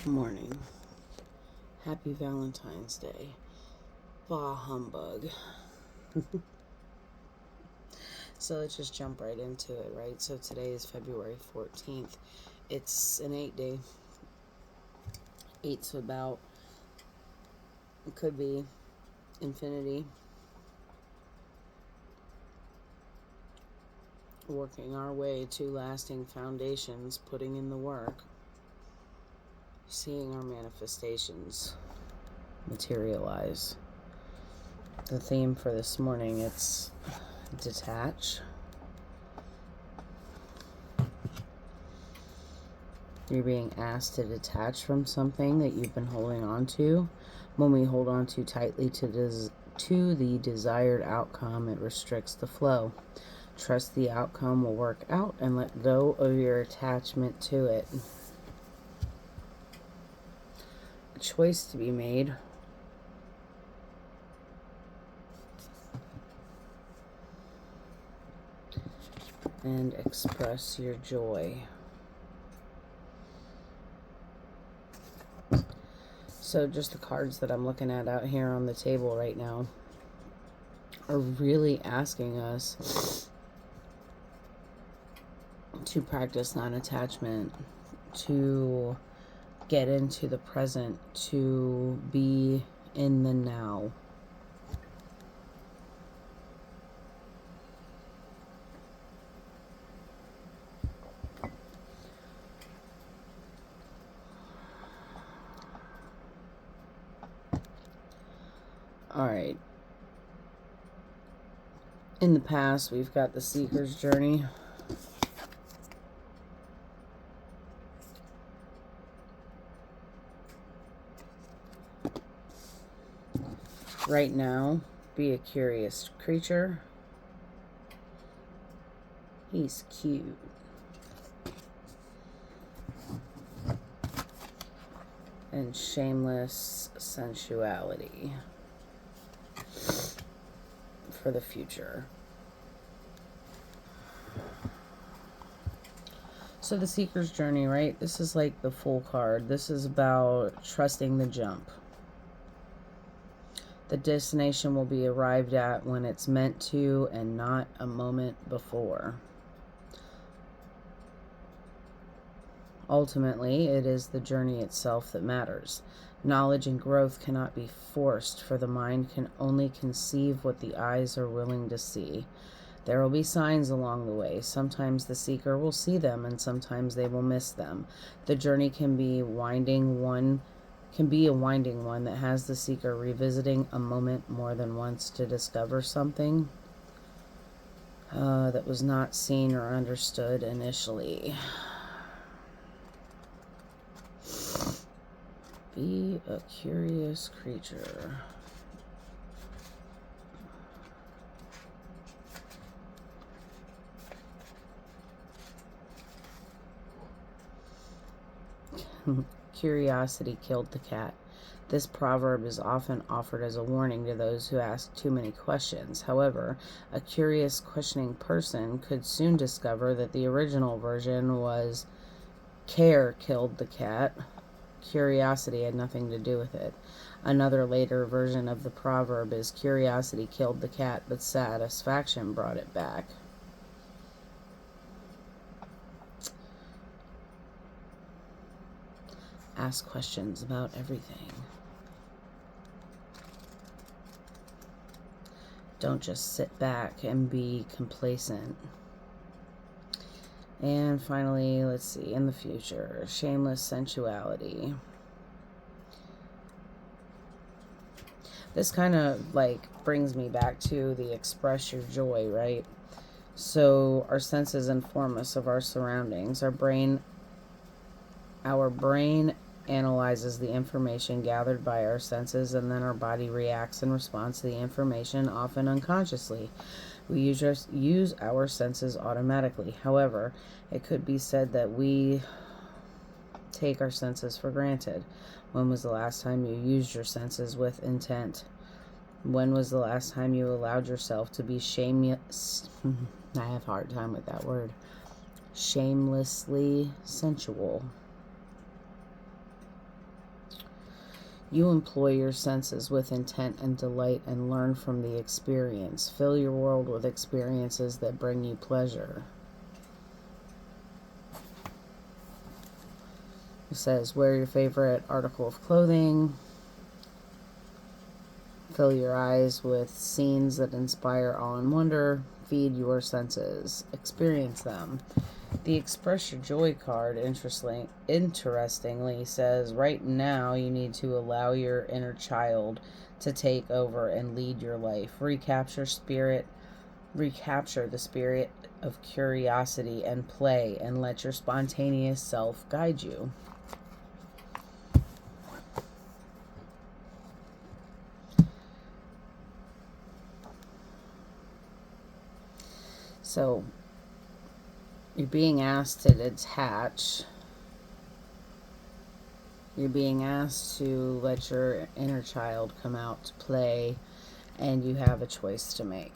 Morning. Happy Valentine's Day. Bah humbug. So let's just jump right into it, right? So today is February 14th. It's an 8-day. 8's about, it could be infinity. Working our way to lasting foundations, putting in the work, seeing our manifestations materialize. The theme for this morning, it's detach. You're being asked to detach from something that you've been holding on to. When we hold on too tightly to the desired outcome, it restricts the flow. Trust the outcome will work out and let go of your attachment to it. A choice to be made. And express your joy. So just the cards that I'm looking at out here on the table right now are really asking us to practice non-attachment, to get into the present, to be in the now. All right. In the past, we've got the seeker's journey. Right now, be a curious creature. He's cute. And shameless sensuality for the future. So the seeker's journey, right? This is like the full card. This is about trusting the jump. The destination will be arrived at when it's meant to and not a moment before. Ultimately, it is the journey itself that matters. Knowledge and growth cannot be forced, for the mind can only conceive what the eyes are willing to see. There will be signs along the way. Sometimes the seeker will see them, and sometimes they will miss them. The journey can be a winding one that has the seeker revisiting a moment more than once to discover something that was not seen or understood initially. Be a curious creature. Curiosity killed the cat. This proverb is often offered as a warning to those who ask too many questions. However, a curious, questioning person could soon discover that the original version was care killed the cat. Curiosity had nothing to do with it. Another later version of the proverb is curiosity killed the cat, but satisfaction brought it back. Ask questions about everything. Don't just sit back and be complacent. And finally, let's see, in the future, shameless sensuality. This kind of like brings me back to the express your joy, right? So our senses inform us of our surroundings. Our brain analyzes the information gathered by our senses, and then our body reacts in response to the information, often unconsciously. We use our senses automatically. However, it could be said that we take our senses for granted. When was the last time you used your senses with intent? When was the last time you allowed yourself to be shameless? I have a hard time with that word. Shamelessly sensual. You employ your senses with intent and delight and learn from the experience. Fill your world with experiences that bring you pleasure. It says, wear your favorite article of clothing. Fill your eyes with scenes that inspire awe and wonder. Feed your senses. Experience them. The Express Your Joy card, interestingly, says right now you need to allow your inner child to take over and lead your life. Recapture the spirit of curiosity and play, and let your spontaneous self guide you. So, you're being asked to detach. You're being asked to let your inner child come out to play, and you have a choice to make.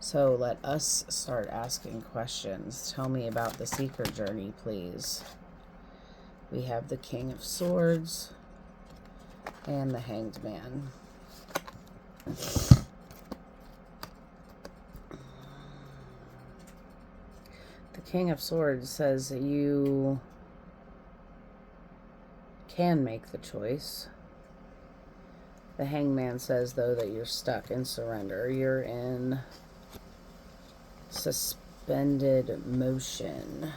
So let us start asking questions. Tell me about the seeker journey, please. We have the King of Swords and the Hanged Man. King of Swords says that you can make the choice. The Hangman says, though, that you're stuck in surrender. You're in suspended motion.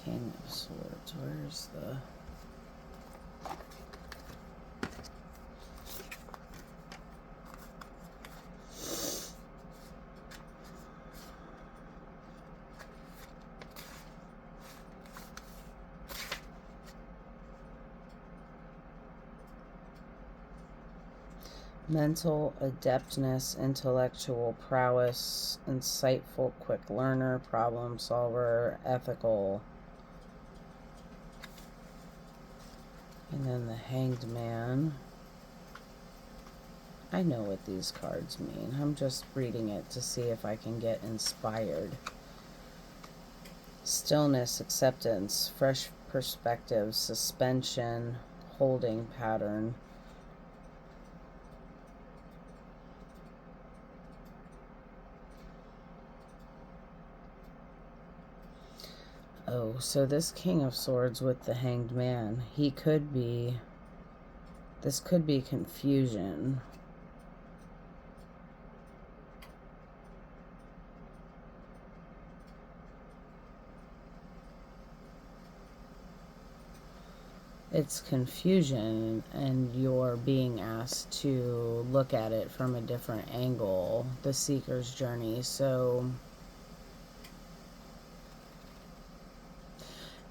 King of Swords, where's the... Mental adeptness, intellectual prowess, insightful, quick learner, problem solver, ethical. And then the Hanged Man. I know what these cards mean. I'm just reading it to see if I can get inspired. Stillness, acceptance, fresh perspective, suspension, holding pattern. Oh, so this King of Swords with the Hanged Man, this could be confusion. It's confusion, and you're being asked to look at it from a different angle, the seeker's journey. So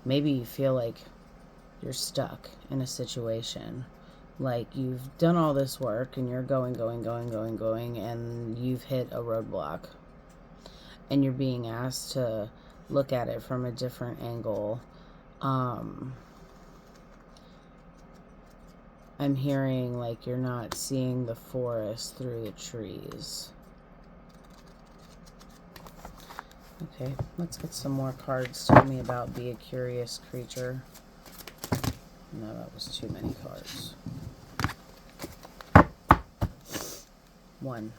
maybe you feel like you're stuck in a situation. Like you've done all this work and you're going, and you've hit a roadblock. And you're being asked to look at it from a different angle. I'm hearing like you're not seeing the forest through the trees. Okay, let's get some more cards. Tell me about Be a Curious Creature. No, that was too many cards. 1.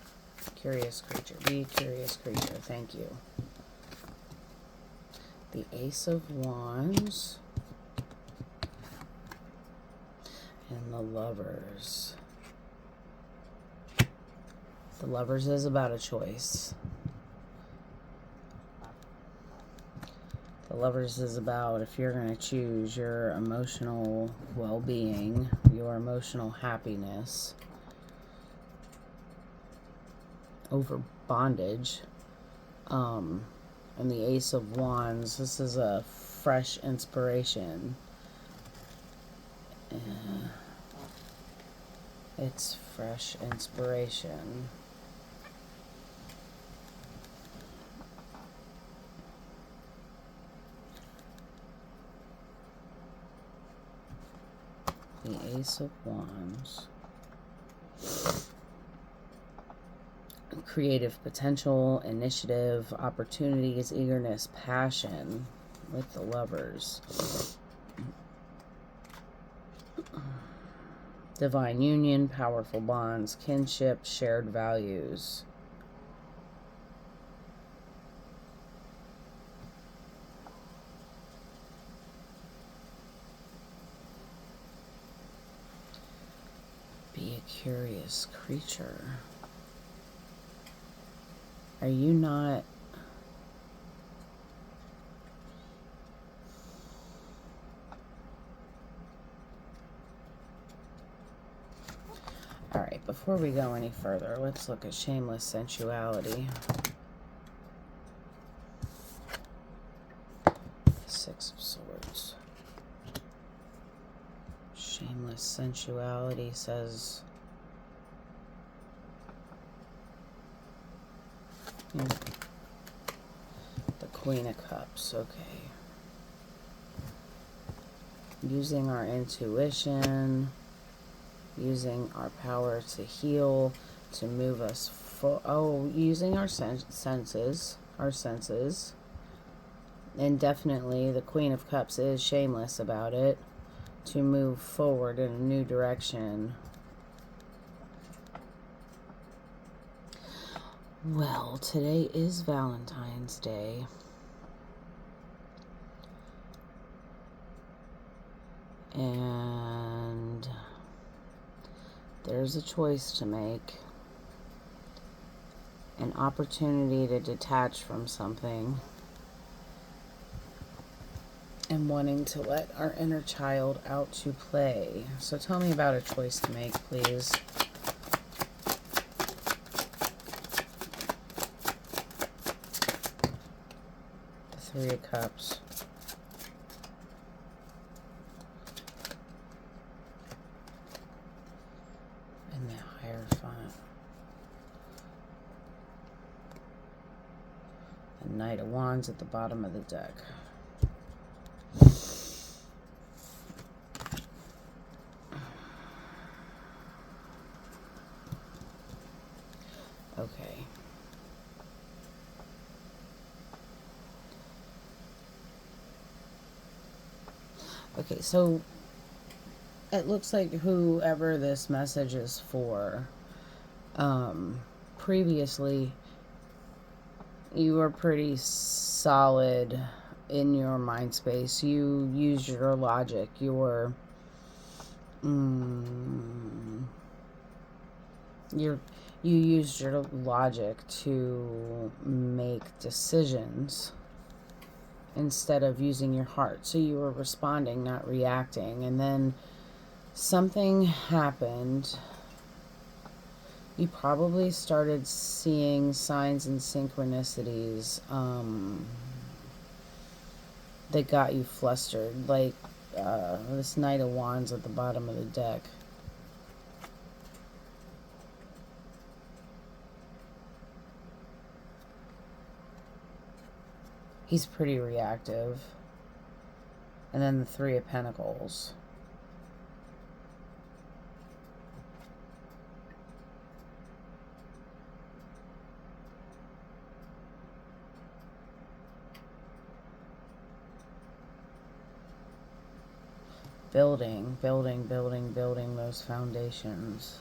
Curious creature. Be a curious creature. Thank you. The Ace of Wands. And the Lovers. The Lovers is about a choice. The Lovers is about if you're going to choose your emotional well-being, your emotional happiness over bondage. And the Ace of Wands, this is a fresh inspiration. It's fresh inspiration. The Ace of Wands. Creative potential, initiative, opportunities, eagerness, passion. with the Lovers. Divine union, powerful bonds, kinship, shared values. Be a curious creature. Are you not... Alright, before we go any further, let's look at shameless sensuality. Six of Swords. Shameless sensuality says... The Queen of Cups, okay. Using our intuition, using our power to heal, to move us using our senses, and definitely the Queen of Cups is shameless about it, to move forward in a new direction. Well, today is Valentine's Day. And there's a choice to make. An opportunity to detach from something. And wanting to let our inner child out to play. So tell me about a choice to make, please. The Three of Cups. And the Hierophant. The Knight of Wands at the bottom of the deck. Okay. Okay, so it looks like whoever this message is for, previously you were pretty solid in your mind space. You used your logic, you used your logic to make decisions instead of using your heart. So you were responding, not reacting. And then something happened. You probably started seeing signs and synchronicities that got you flustered. Like this Knight of Wands at the bottom of the deck. He's pretty reactive. And then the Three of Pentacles. Building those foundations.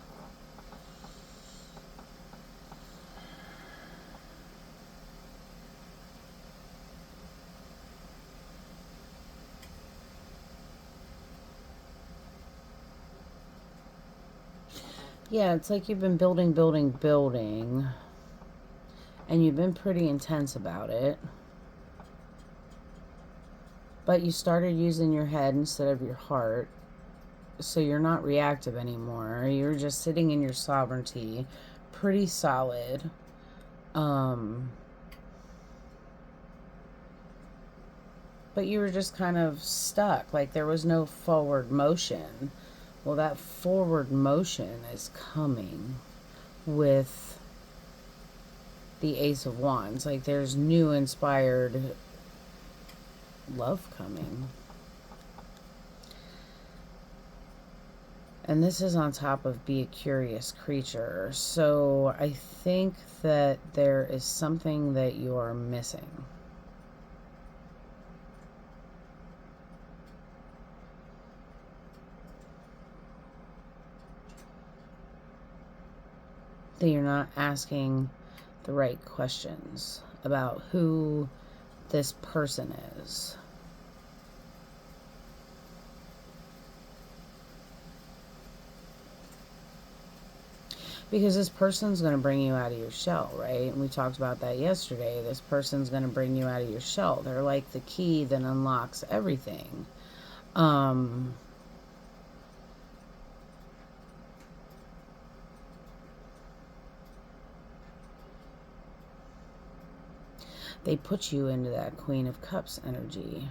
Yeah, it's like you've been building, and you've been pretty intense about it. But you started using your head instead of your heart. So you're not reactive anymore. You're just sitting in your sovereignty. Pretty solid. But you were just kind of stuck. Like there was no forward motion. Well, that forward motion is coming with the Ace of Wands. Like there's new inspired love coming. And this is on top of be a curious creature. So I think that there is something that you're missing. that you're not asking the right questions about who this person is. Because this person's going to bring you out of your shell, right? And we talked about that yesterday. This person's going to bring you out of your shell. They're like the key that unlocks everything. They put you into that Queen of Cups energy.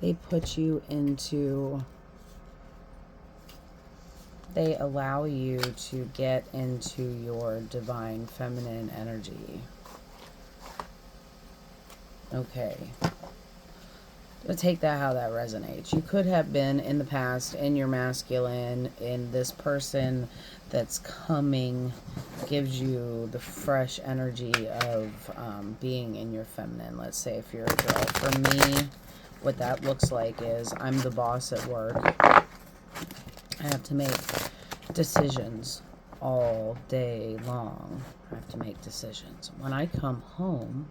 They put you into... They allow you to get into your divine feminine energy. Okay. But take that how that resonates. You could have been in the past in your masculine, and this person that's coming gives you the fresh energy of being in your feminine. Let's say if you're a girl. For me, what that looks like is I'm the boss at work. I have to make decisions all day long. I have to make decisions. When I come home,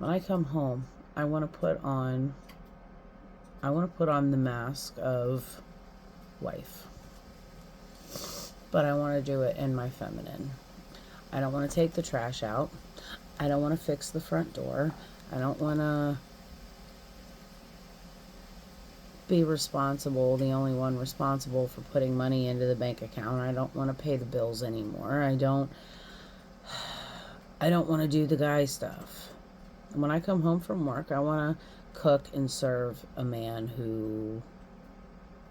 I want to put on the mask of wife. But I want to do it in my feminine. I don't want to take the trash out. I don't want to fix the front door. I don't want to be responsible, the only one responsible for putting money into the bank account. I don't want to pay the bills anymore. I don't want to do the guy stuff. When I come home from work, I want to cook and serve a man who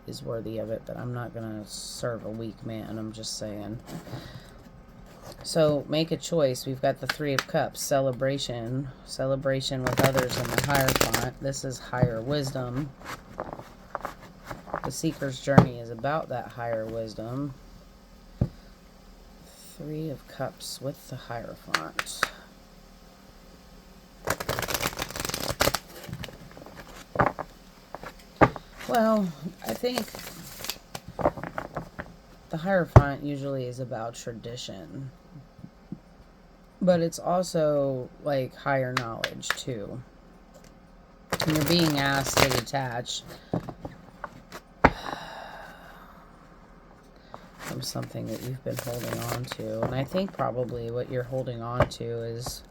is worthy of it, but I'm not going to serve a weak man. I'm just saying. So make a choice. We've got the Three of Cups, celebration with others in the higher font. This is higher wisdom. The Seeker's Journey is about that higher wisdom. Three of Cups with the higher font. Well, I think the Hierophant usually is about tradition. But it's also like higher knowledge too. And you're being asked to detach from something that you've been holding on to. And I think probably what you're holding on to is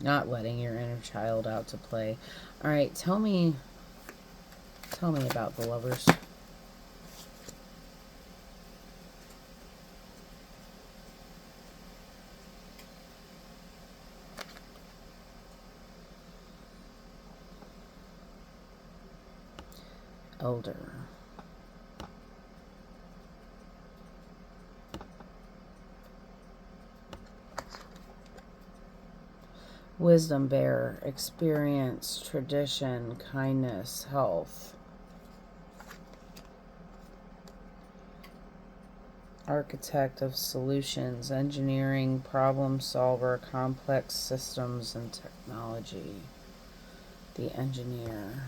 not letting your inner child out to play. All right, tell me about the Lovers. Elder. Wisdom bearer, experience, tradition, kindness, health. Architect of solutions, engineering, problem solver, complex systems and technology. The engineer.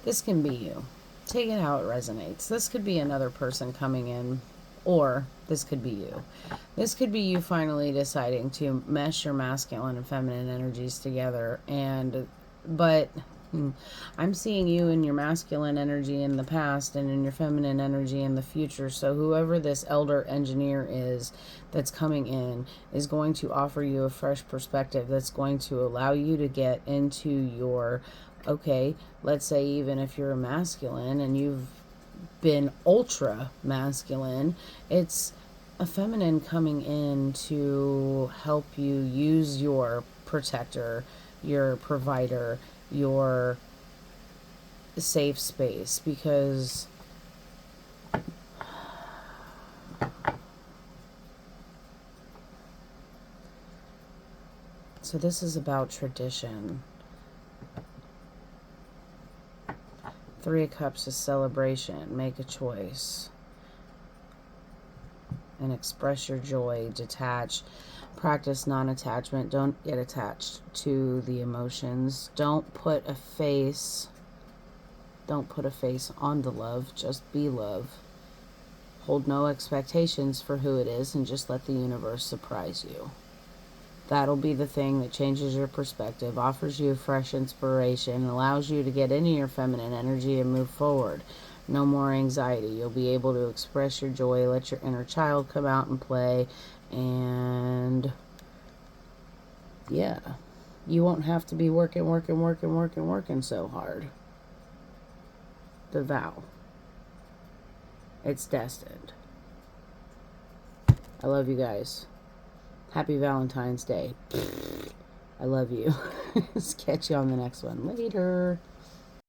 This can be you. Take it how it resonates. This could be another person coming in, or this could be you. This could be you finally deciding to mesh your masculine and feminine energies together, but I'm seeing you in your masculine energy in the past and in your feminine energy in the future. So whoever this elder engineer is that's coming in is going to offer you a fresh perspective that's going to allow you to get into your, okay, let's say even if you're a masculine and you've been ultra masculine, it's a feminine coming in to help you use your protector, your provider, your safe space, because so this is about tradition. Three of Cups is celebration. Make a choice and express your joy. Detach. Practice non-attachment. Don't get attached to the emotions. Don't put a face on the love. Just be love. Hold no expectations for who it is and just let the universe surprise you. That'll be the thing that changes your perspective, offers you fresh inspiration, allows you to get into your feminine energy and move forward. No more anxiety. You'll be able to express your joy, let your inner child come out and play, and yeah, you won't have to be working so hard. The vow. It's destined. I love you guys. Happy Valentine's Day. I love you. Catch you on the next one. Later.